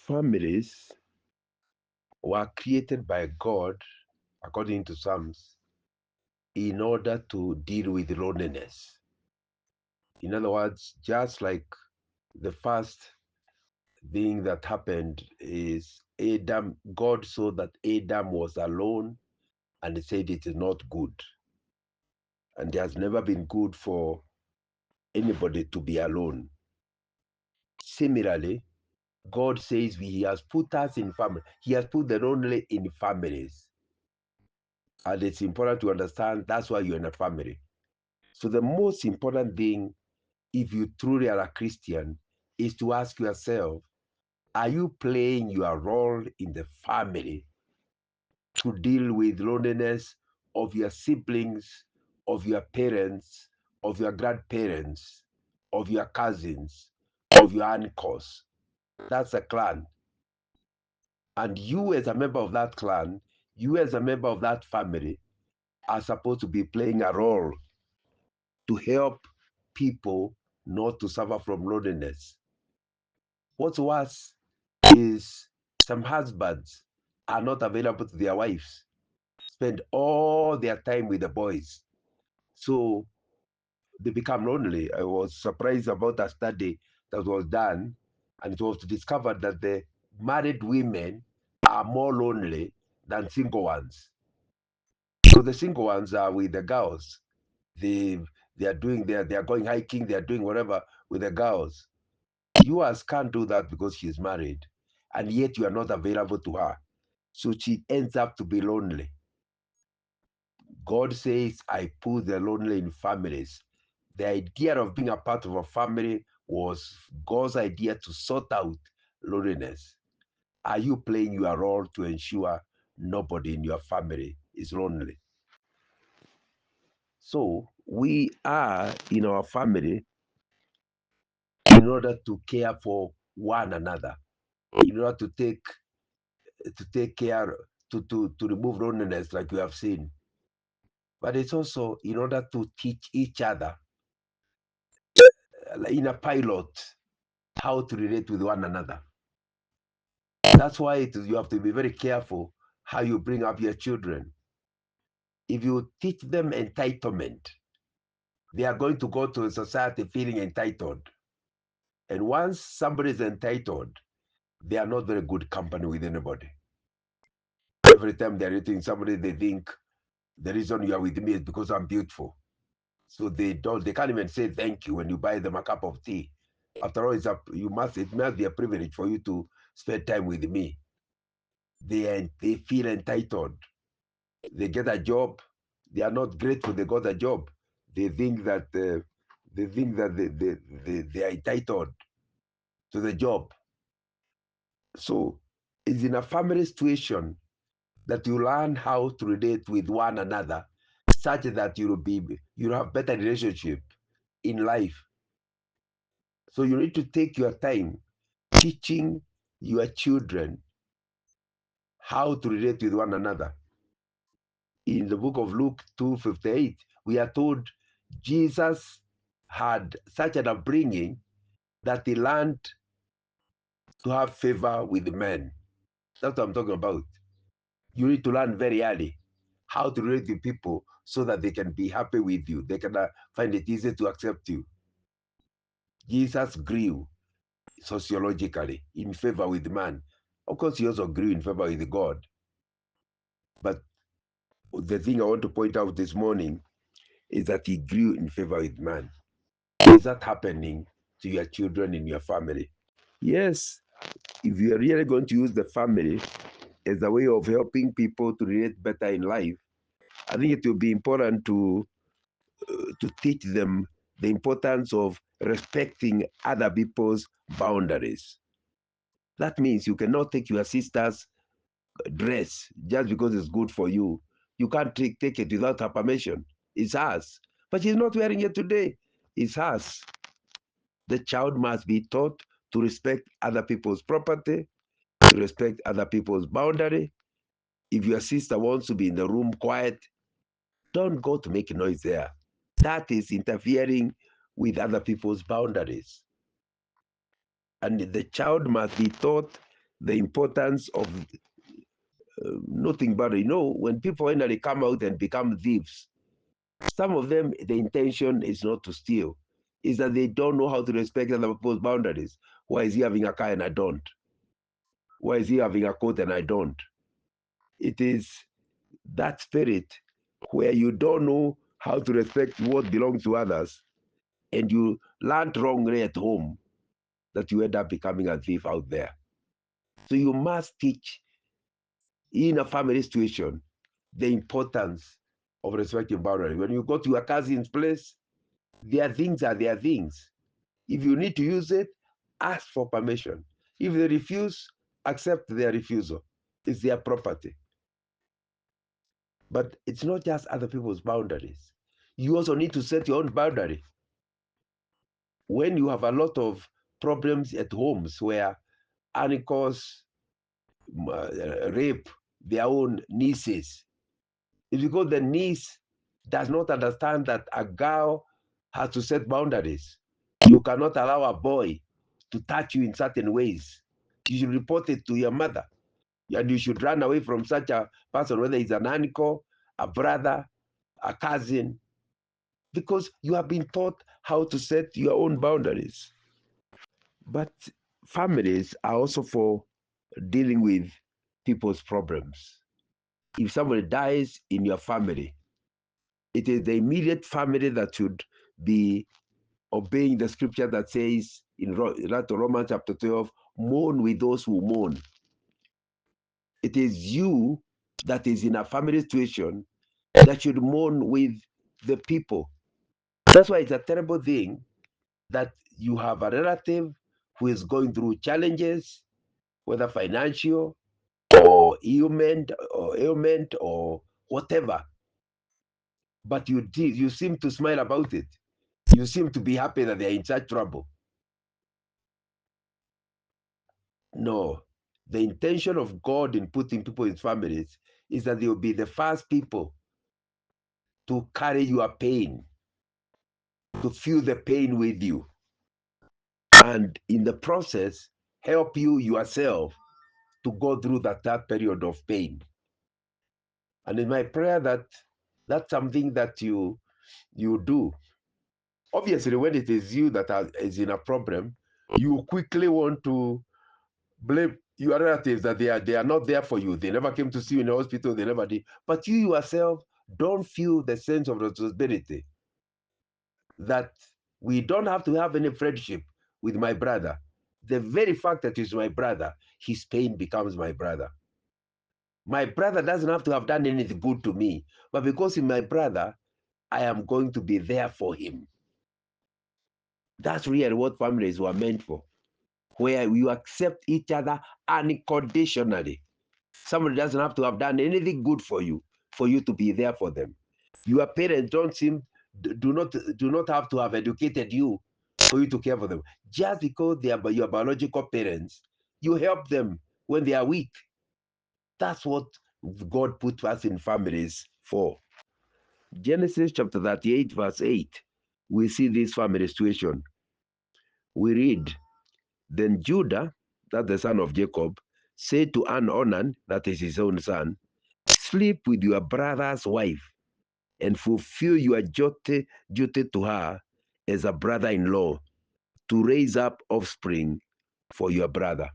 Families were created by God, according to Psalms, in order to deal with loneliness. In other words, just like the first thing that happened is Adam, God saw that Adam was alone and he said it is not good. And it has never been good for anybody to be alone. Similarly, God says He has put us in family. He has put the lonely in families. And it's important to understand that's why you're in a family. So the most important thing, if you truly are a Christian, is to ask yourself, are you playing your role in the family to deal with loneliness of your siblings, of your parents, of your grandparents, of your cousins, of your uncles? That's a clan. And you, as a member of that clan, you, as a member of that family, are supposed to be playing a role to help people not to suffer from loneliness. What's worse is some husbands are not available to their wives, spend all their time with the boys. So they become lonely. I was surprised about a study that was done, and it was discovered that the married women are more lonely than single ones. So the single ones are with the girls. They they are doing they are going hiking, they are doing whatever with the girls. Yours can't do that because she's married, and yet you are not available to her. So she ends up to be lonely. God says, I put the lonely in families. The idea of being a part of a family was God's idea to sort out loneliness. Are you playing your role to ensure nobody in your family is lonely? So we are in our family in order to care for one another, in order to take care to remove loneliness like we have seen. But it's also in order to teach each other in a pilot how to relate with one another. That's why you have to be very careful how you bring up your children. If you teach them entitlement, they are going to go to a society feeling entitled. And once somebody is entitled, they are not very good company with anybody. Every time they're eating somebody, they think the reason you are with me is because I'm beautiful. So they can't even say thank you when you buy them a cup of tea. After all, it must be a privilege for you to spend time with me. They feel entitled. They get a job, they are not grateful they got a job. They think that they are entitled to the job. So it's in a family situation that you learn how to relate with one another, such that you'll have better relationship in life. So you need to take your time teaching your children how to relate with one another. In the book of Luke 2:58, we are told Jesus had such an upbringing that he learned to have favor with men. That's what I'm talking about. You need to learn very early how to relate with people so that they can be happy with you. They can find it easy to accept you. Jesus grew sociologically in favor with man. Of course, he also grew in favor with God. But the thing I want to point out this morning is that he grew in favor with man. Is that happening to your children in your family? Yes, if you are really going to use the family as a way of helping people to relate better in life, I think it will be important to teach them the importance of respecting other people's boundaries. That means you cannot take your sister's dress just because it's good for you. You can't take it without her permission. It's hers. But she's not wearing it today. It's hers. The child must be taught to respect other people's property, to respect other people's boundary. If your sister wants to be in the room quiet, don't go to make noise there. That is interfering with other people's boundaries. And the child must be taught the importance of nothing but, when people finally come out and become thieves, some of them, the intention is not to steal, is that they don't know how to respect other people's boundaries. Why is he having a car and I don't? Why is he having a coat and I don't? It is that spirit where you don't know how to respect what belongs to others and you learned wrongly at home that you end up becoming a thief out there. So you must teach in a family situation the importance of respecting boundaries. When you go to your cousin's place, their things are their things. If you need to use it, ask for permission. If they refuse, accept their refusal. It's their property. But it's not just other people's boundaries. You also need to set your own boundary. When you have a lot of problems at homes where uncles rape their own nieces, it's because the niece does not understand that a girl has to set boundaries. You cannot allow a boy to touch you in certain ways. You should report it to your mother. And you should run away from such a person, whether he's an uncle, a brother, a cousin, because you have been taught how to set your own boundaries. But families are also for dealing with people's problems. If somebody dies in your family, it is the immediate family that should be obeying the scripture that says in Romans chapter 12, mourn with those who mourn. It is you that is in a family situation that should mourn with the people. That's why it's a terrible thing that you have a relative who is going through challenges, whether financial or ailment or whatever, but you seem to smile about it. You seem to be happy that they're in such trouble. No, the intention of God in putting people in families is that they will be the first people to carry your pain, to feel the pain with you, and in the process, help you yourself to go through that period of pain. And in my prayer that that's something that you do. Obviously, when it is you that is in a problem, you quickly want to blame your relatives that they are not there for you. They never came to see you in the hospital. They never did. But you yourself don't feel the sense of responsibility that we don't have to have any friendship with my brother. The very fact that he's my brother, his pain becomes my brother. My brother doesn't have to have done anything good to me, but because he's my brother, I am going to be there for him. That's really what families were meant for, where you accept each other unconditionally. Somebody doesn't have to have done anything good for you to be there for them. Your parents do not have to have educated you for you to care for them. Just because they are your biological parents, you help them when they are weak. That's what God put us in families for. Genesis chapter 38, verse 8, we see this family situation. We read, then Judah, that's the son of Jacob, said to Onan, that is his own son, sleep with your brother's wife and fulfill your duty to her as a brother-in-law to raise up offspring for your brother.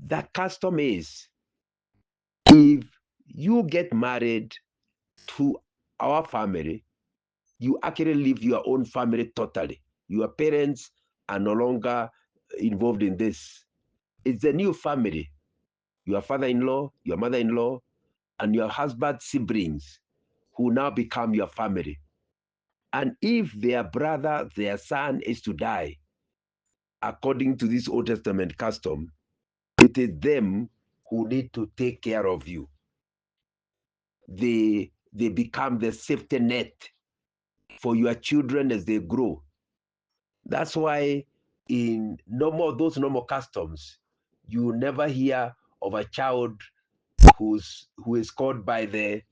The custom is, if you get married to our family, you actually leave your own family totally. Your parents are no longer involved in this. It's a new family. Your father-in-law, your mother-in-law, and your husband's siblings who now become your family. And if their brother, their son is to die, according to this Old Testament custom, it is them who need to take care of you. They become the safety net for your children as they grow. That's why in those normal customs, you never hear of a child who is called by the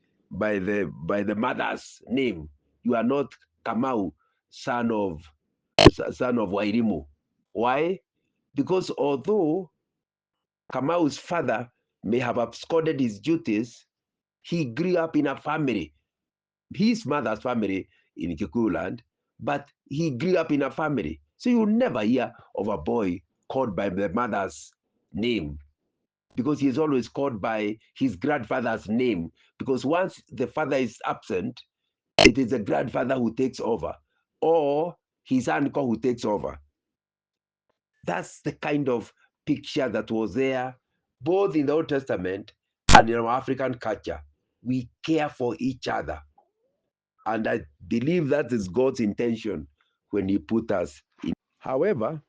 mother's name. You are not Kamau, son of Wairimu. Why? Because although Kamau's father may have absconded his duties. He grew up in a family, his mother's family in Kikuyu land, but he grew up in a family. So you'll never hear of a boy called by the mother's name, because he's always called by his grandfather's name. Because once the father is absent, it is the grandfather who takes over, or his uncle who takes over. That's the kind of picture that was there, both in the Old Testament and in our African culture. We care for each other. And I believe that is God's intention when He put us in. However,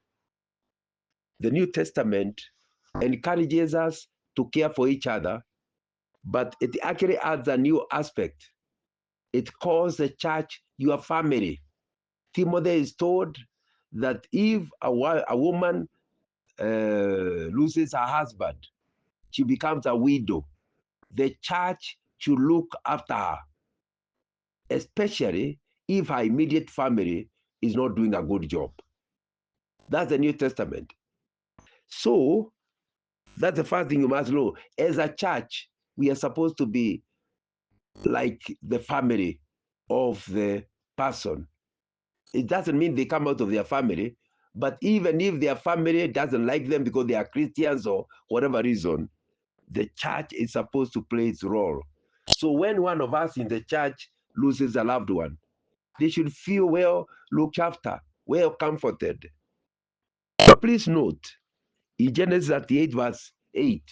the New Testament encourages us to care for each other, but it actually adds a new aspect. It calls the church your family. Timothy is told that if a woman loses her husband, she becomes a widow. The church should look after her, especially if her immediate family is not doing a good job. That's the New Testament. So that's the first thing you must know. As a church, we are supposed to be like the family of the person. It doesn't mean they come out of their family, but even if their family doesn't like them because they are Christians or whatever reason, the church is supposed to play its role. So when one of us in the church loses a loved one, they should feel well looked after, well comforted. But please note, in Genesis 38, verse 8,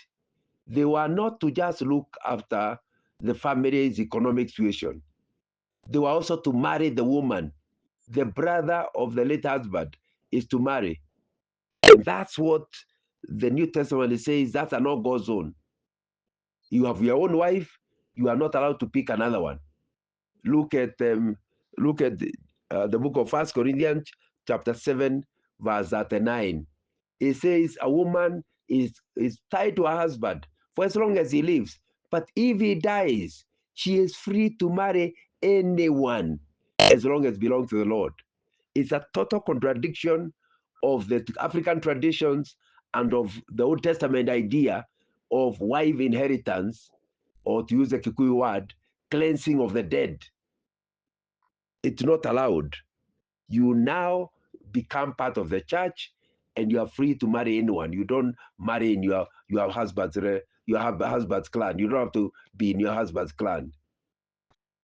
they were not to just look after the family's economic situation. They were also to marry the woman. The brother of the late husband is to marry. And that's what the New Testament says. That's a no-go zone. You have your own wife. You are not allowed to pick another one. Look at the book of First Corinthians, chapter 7, verse 39. It says a woman is tied to her husband for as long as he lives. But if he dies, she is free to marry anyone as long as it belongs to the Lord. It's a total contradiction of the African traditions and of the Old Testament idea of wife inheritance, or to use the Kikuyu word, cleansing of the dead. It's not allowed. You now become part of the church and you are free to marry anyone. You don't marry in your husband's clan. You don't have to be in your husband's clan.